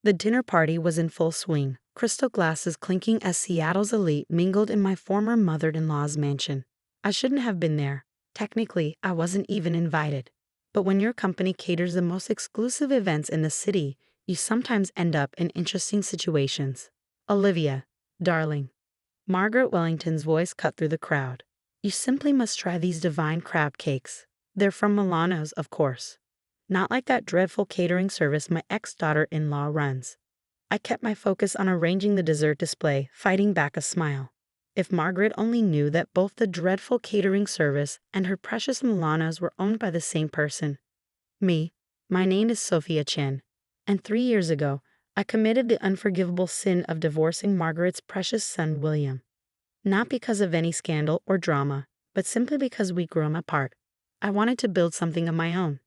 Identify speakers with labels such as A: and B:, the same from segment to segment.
A: The dinner party was in full swing, crystal glasses clinking as Seattle's elite mingled in my former mother-in-law's mansion. I shouldn't have been there. Technically, I wasn't even invited. But when your company caters the most exclusive events in the city, you sometimes end up in interesting situations. Olivia, darling. Margaret Wellington's voice cut through the crowd. You simply must try these divine crab cakes. They're from Milano's, of course. Not like that dreadful catering service my ex-daughter-in-law runs. I kept my focus on arranging the dessert display, fighting back a smile. If Margaret only knew that both the dreadful catering service and her precious Milano's were owned by the same person. Me. My name is Sophia Chen, and 3 years ago, I committed the unforgivable sin of divorcing Margaret's precious son, William. Not because of any scandal or drama, but simply because we'd grown apart. I wanted to build something of my own.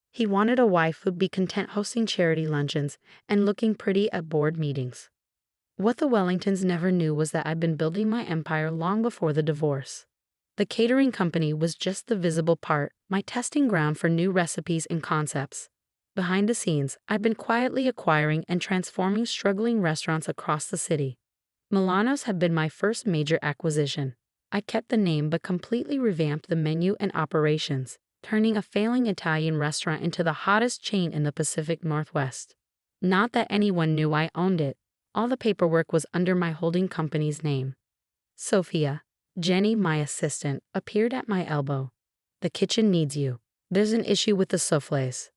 A: He wanted a wife who'd be content hosting charity luncheons and looking pretty at board meetings. What the Wellingtons never knew was that I'd been building my empire long before the divorce. The catering company was just the visible part, my testing ground for new recipes and concepts. Behind the scenes, I'd been quietly acquiring and transforming struggling restaurants across the city. Milano's had been my first major acquisition. I kept the name but completely revamped the menu and operations, turning a failing Italian restaurant into the hottest chain in the Pacific Northwest. Not that anyone knew I owned it. All the paperwork was under my holding company's name. Sophia, Jenny, my assistant, appeared at my elbow. The kitchen needs you. There's an issue with the soufflés.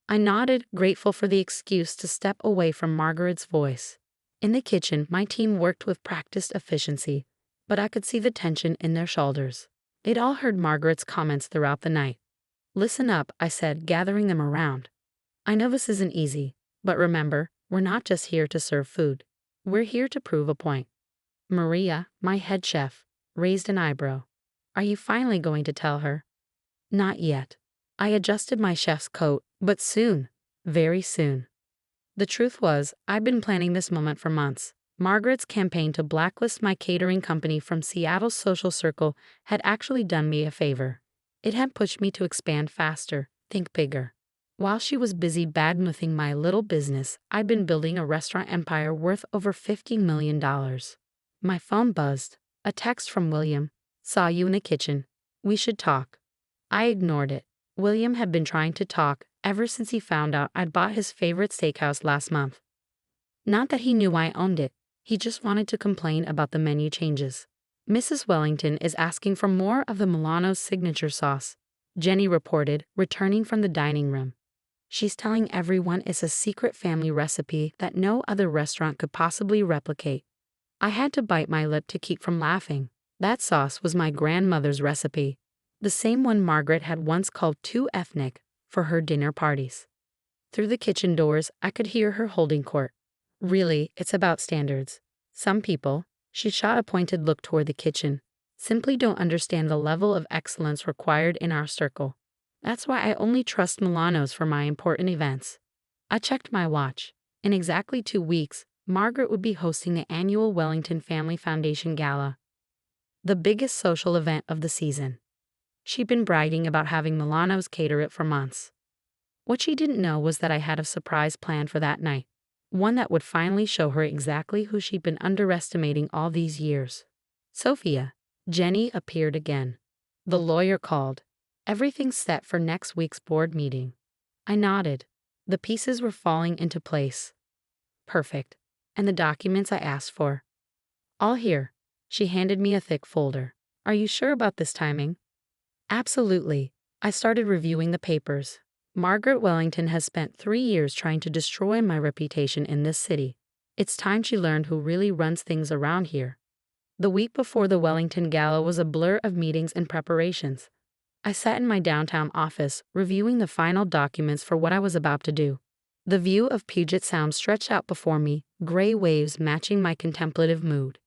A: I nodded, grateful for the excuse to step away from Margaret's voice. In the kitchen, my team worked with practiced efficiency, but I could see the tension in their shoulders. They'd all heard Margaret's comments throughout the night. Listen up, I said, gathering them around. I know this isn't easy, but remember, we're not just here to serve food. We're here to prove a point. Maria, my head chef, raised an eyebrow. Are you finally going to tell her? Not yet. I adjusted my chef's coat, but soon, very soon. The truth was, I'd been planning this moment for months. Margaret's campaign to blacklist my catering company from Seattle's social circle had actually done me a favor. It had pushed me to expand faster, think bigger. While she was busy badmouthing my little business, I'd been building a restaurant empire worth over $50 million. My phone buzzed. A text from William. Saw you in the kitchen. We should talk. I ignored it. William had been trying to talk ever since he found out I'd bought his favorite steakhouse last month. Not that he knew I owned it. He just wanted to complain about the menu changes. Mrs. Wellington is asking for more of the Milano's signature sauce, Jenny reported, returning from the dining room. She's telling everyone it's a secret family recipe that no other restaurant could possibly replicate. I had to bite my lip to keep from laughing. That sauce was my grandmother's recipe, the same one Margaret had once called too ethnic for her dinner parties. Through the kitchen doors, I could hear her holding court. Really, it's about standards. Some people, she shot a pointed look toward the kitchen, simply don't understand the level of excellence required in our circle. That's why I only trust Milano's for my important events. I checked my watch. In exactly 2 weeks, Margaret would be hosting the annual Wellington Family Foundation Gala, the biggest social event of the season. She'd been bragging about having Milano's cater it for months. What she didn't know was that I had a surprise planned for that night. One that would finally show her exactly who she'd been underestimating all these years. Sophia, Jenny appeared again. The lawyer called. Everything's set for next week's board meeting. I nodded. The pieces were falling into place. Perfect. And the documents I asked for? All here. She handed me a thick folder. Are you sure about this timing? Absolutely. I started reviewing the papers. Margaret Wellington has spent 3 years trying to destroy my reputation in this city. It's time she learned who really runs things around here. The week before the Wellington Gala was a blur of meetings and preparations. I sat in my downtown office, reviewing the final documents for what I was about to do. The view of Puget Sound stretched out before me, gray waves matching my contemplative mood.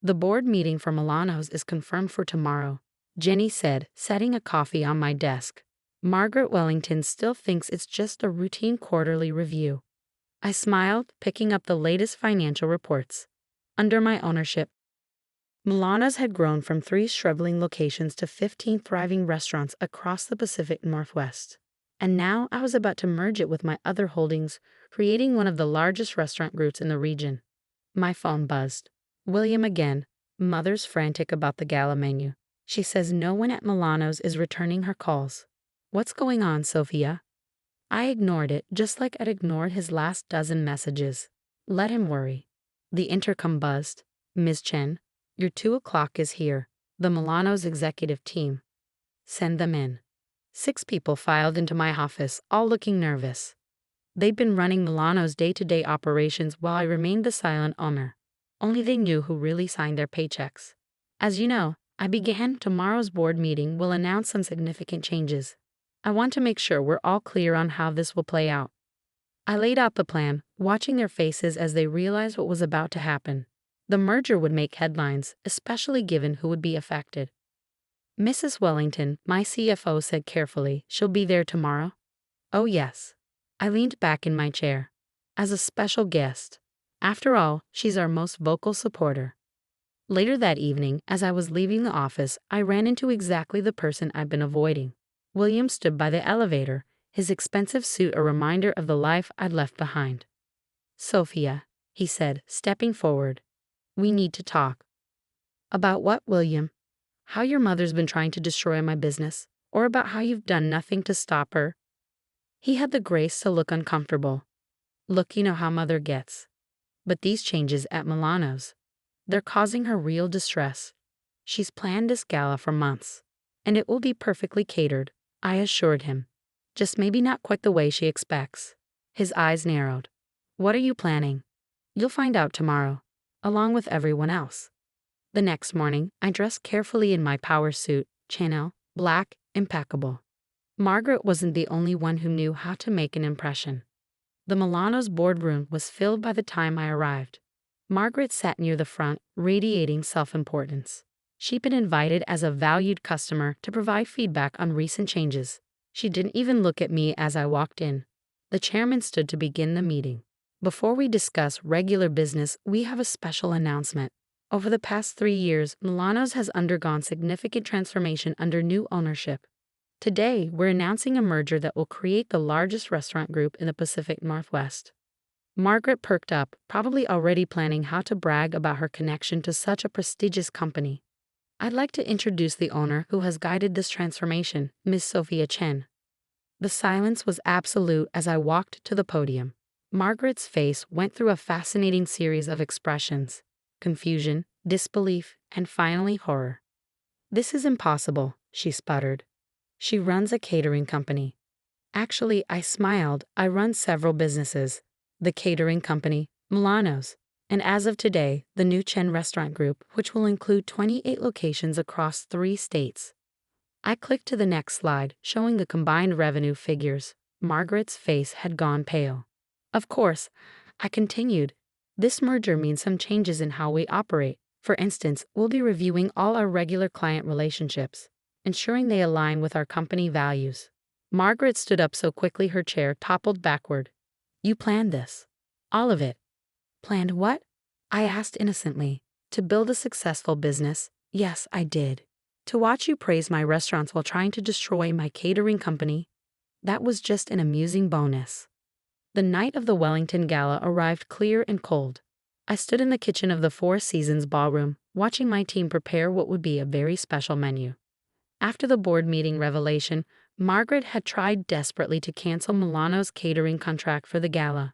A: The board meeting for Milano's is confirmed for tomorrow, Jenny said, setting a coffee on my desk. Margaret Wellington still thinks it's just a routine quarterly review. I smiled, picking up the latest financial reports. Under my ownership, Milano's had grown from 3 struggling locations to 15 thriving restaurants across the Pacific Northwest. And now I was about to merge it with my other holdings, creating one of the largest restaurant groups in the region. My phone buzzed. William again. Mother's frantic about the gala menu. She says no one at Milano's is returning her calls. What's going on, Sophia? I ignored it, just like I'd ignored his last dozen messages. Let him worry. The intercom buzzed. Ms. Chen, your 2 o'clock is here. The Milano's executive team. Send them in. 6 people filed into my office, all looking nervous. They'd been running Milano's day-to-day operations while I remained the silent owner. Only they knew who really signed their paychecks. As you know, I began tomorrow's board meeting will announce some significant changes. I want to make sure we're all clear on how this will play out. I laid out the plan, watching their faces as they realized what was about to happen. The merger would make headlines, especially given who would be affected. Mrs. Wellington, my CFO, said carefully, she'll be there tomorrow? Oh yes. I leaned back in my chair. As a special guest. After all, she's our most vocal supporter. Later that evening, as I was leaving the office, I ran into exactly the person I'd been avoiding. William stood by the elevator, his expensive suit a reminder of the life I'd left behind. Sophia, he said, stepping forward. We need to talk. About what, William? How your mother's been trying to destroy my business, or about how you've done nothing to stop her? He had the grace to look uncomfortable. Look, you know how mother gets. But these changes at Milano's, they're causing her real distress. She's planned this gala for months, and it will be perfectly catered, I assured him. Just maybe not quite the way she expects. His eyes narrowed. What are you planning? You'll find out tomorrow, along with everyone else. The next morning, I dressed carefully in my power suit, Chanel, black, impeccable. Margaret wasn't the only one who knew how to make an impression. The Milano's boardroom was filled by the time I arrived. Margaret sat near the front, radiating self-importance. She'd been invited as a valued customer to provide feedback on recent changes. She didn't even look at me as I walked in. The chairman stood to begin the meeting. Before we discuss regular business, we have a special announcement. Over the past 3 years, Milano's has undergone significant transformation under new ownership. Today, we're announcing a merger that will create the largest restaurant group in the Pacific Northwest. Margaret perked up, probably already planning how to brag about her connection to such a prestigious company. I'd like to introduce the owner who has guided this transformation, Ms. Sophia Chen. The silence was absolute as I walked to the podium. Margaret's face went through a fascinating series of expressions: confusion, disbelief, and finally horror. This is impossible, she sputtered. She runs a catering company. Actually, I smiled. I run several businesses. The catering company, Milano's, and as of today, the new Chen Restaurant Group, which will include 28 locations across 3 states. I clicked to the next slide, showing the combined revenue figures. Margaret's face had gone pale. Of course, I continued. This merger means some changes in how we operate. For instance, we'll be reviewing all our regular client relationships, ensuring they align with our company values. Margaret stood up so quickly her chair toppled backward. You planned this. All of it. Planned what? I asked innocently. To build a successful business. Yes, I did. To watch you praise my restaurants while trying to destroy my catering company. That was just an amusing bonus. The night of the Wellington Gala arrived clear and cold. I stood in the kitchen of the Four Seasons ballroom, watching my team prepare what would be a very special menu. After the board meeting revelation, Margaret had tried desperately to cancel Milano's catering contract for the gala.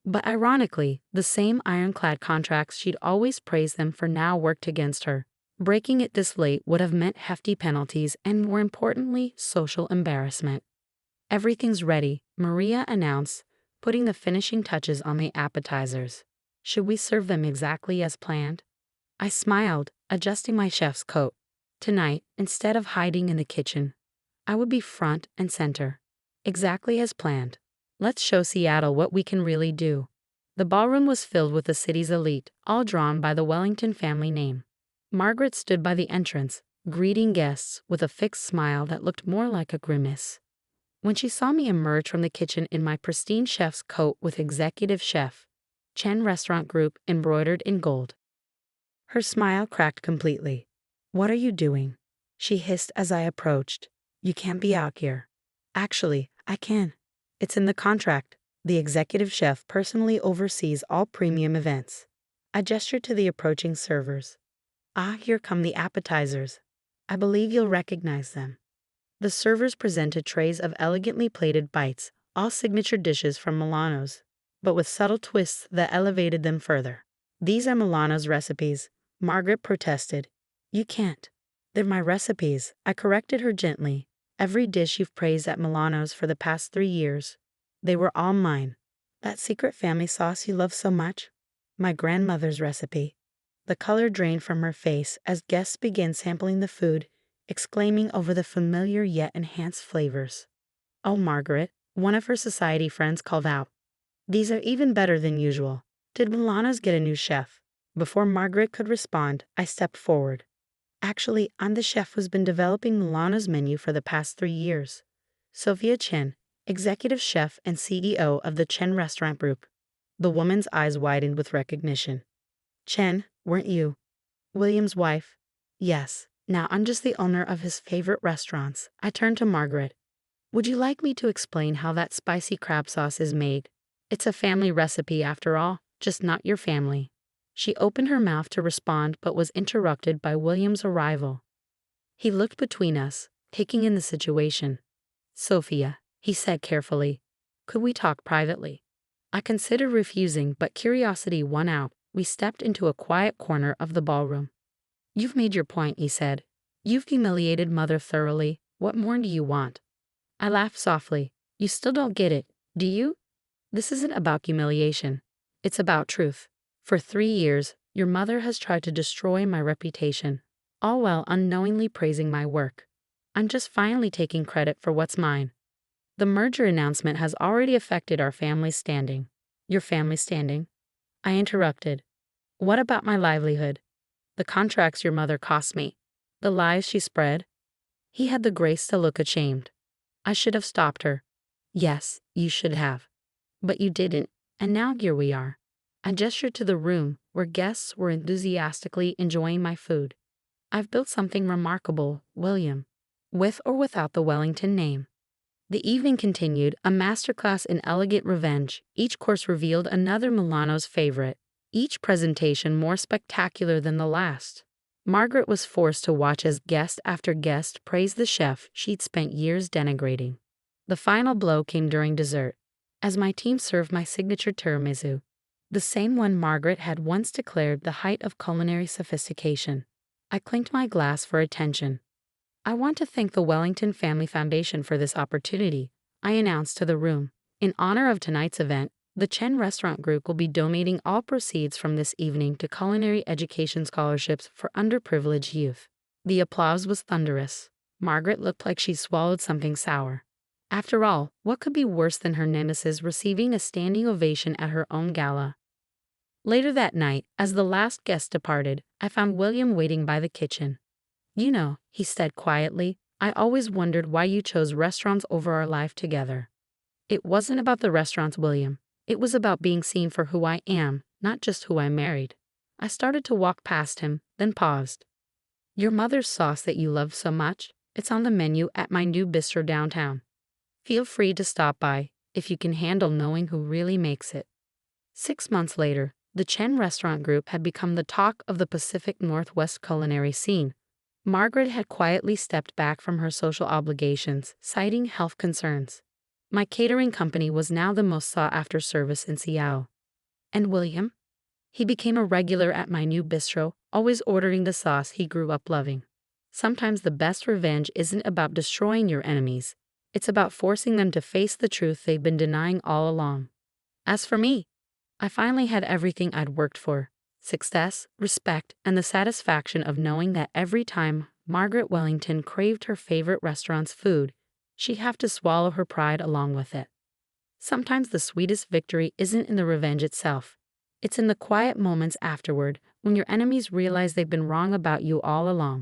A: But ironically, the same ironclad contracts she'd always praised them for now worked against her. Breaking it this late would have meant hefty penalties and, more importantly, social embarrassment. Everything's ready, Maria announced, putting the finishing touches on the appetizers. Should we serve them exactly as planned? I smiled, adjusting my chef's coat. Tonight, instead of hiding in the kitchen, I would be front and center. Exactly as planned. Let's show Seattle what we can really do. The ballroom was filled with the city's elite, all drawn by the Wellington family name. Margaret stood by the entrance, greeting guests with a fixed smile that looked more like a grimace. When she saw me emerge from the kitchen in my pristine chef's coat with Executive Chef, Chen Restaurant Group embroidered in gold, her smile cracked completely. What are you doing? She hissed as I approached. You can't be out here. Actually, I can. It's in the contract. The executive chef personally oversees all premium events. I gestured to the approaching servers. Ah, here come the appetizers. I believe you'll recognize them. The servers presented trays of elegantly plated bites, all signature dishes from Milano's, but with subtle twists that elevated them further. These are Milano's recipes, Margaret protested. You can't. They're my recipes, I corrected her gently. Every dish you've praised at Milano's for the past 3 years. They were all mine. That secret family sauce you love so much? My grandmother's recipe. The color drained from her face as guests began sampling the food, exclaiming over the familiar yet enhanced flavors. Oh, Margaret, one of her society friends called out. These are even better than usual. Did Milano's get a new chef? Before Margaret could respond, I stepped forward. Actually, I'm the chef who's been developing Milano's menu for the past 3 years. Sophia Chen, executive chef and CEO of the Chen Restaurant Group. The woman's eyes widened with recognition. Chen, weren't you? William's wife. Yes. Now I'm just the owner of his favorite restaurants. I turned to Margaret. Would you like me to explain how that spicy crab sauce is made? It's a family recipe after all, just not your family. She opened her mouth to respond but was interrupted by William's arrival. He looked between us, taking in the situation. Sophia, he said carefully, could we talk privately? I considered refusing, but curiosity won out. We stepped into a quiet corner of the ballroom. You've made your point, he said. You've humiliated Mother thoroughly. What more do you want? I laughed softly. You still don't get it, do you? This isn't about humiliation. It's about truth. For 3 years, your mother has tried to destroy my reputation, all while unknowingly praising my work. I'm just finally taking credit for what's mine. The merger announcement has already affected our family's standing. Your family's standing? I interrupted. What about my livelihood? The contracts your mother cost me. The lies she spread? He had the grace to look ashamed. I should have stopped her. Yes, you should have. But you didn't, and now here we are. I gestured to the room where guests were enthusiastically enjoying my food. I've built something remarkable, William, with or without the Wellington name. The evening continued, a masterclass in elegant revenge. Each course revealed another Milano's favorite, each presentation more spectacular than the last. Margaret was forced to watch as guest after guest praised the chef she'd spent years denigrating. The final blow came during dessert, as my team served my signature tiramisu, the same one Margaret had once declared the height of culinary sophistication. I clinked my glass for attention. I want to thank the Wellington Family Foundation for this opportunity, I announced to the room. In honor of tonight's event, the Chen Restaurant Group will be donating all proceeds from this evening to culinary education scholarships for underprivileged youth. The applause was thunderous. Margaret looked like she swallowed something sour. After all, what could be worse than her nemesis receiving a standing ovation at her own gala? Later that night, as the last guest departed, I found William waiting by the kitchen. You know, he said quietly, I always wondered why you chose restaurants over our life together. It wasn't about the restaurants, William. It was about being seen for who I am, not just who I married. I started to walk past him, then paused. Your mother's sauce that you love so much, it's on the menu at my new bistro downtown. Feel free to stop by, if you can handle knowing who really makes it. 6 months later, the Chen Restaurant Group had become the talk of the Pacific Northwest culinary scene. Margaret had quietly stepped back from her social obligations, citing health concerns. My catering company was now the most sought-after service in Seattle. And William? He became a regular at my new bistro, always ordering the sauce he grew up loving. Sometimes the best revenge isn't about destroying your enemies. It's about forcing them to face the truth they've been denying all along. As for me, I finally had everything I'd worked for. Success, respect, and the satisfaction of knowing that every time Margaret Wellington craved her favorite restaurant's food, she'd have to swallow her pride along with it. Sometimes the sweetest victory isn't in the revenge itself. It's in the quiet moments afterward, when your enemies realize they've been wrong about you all along.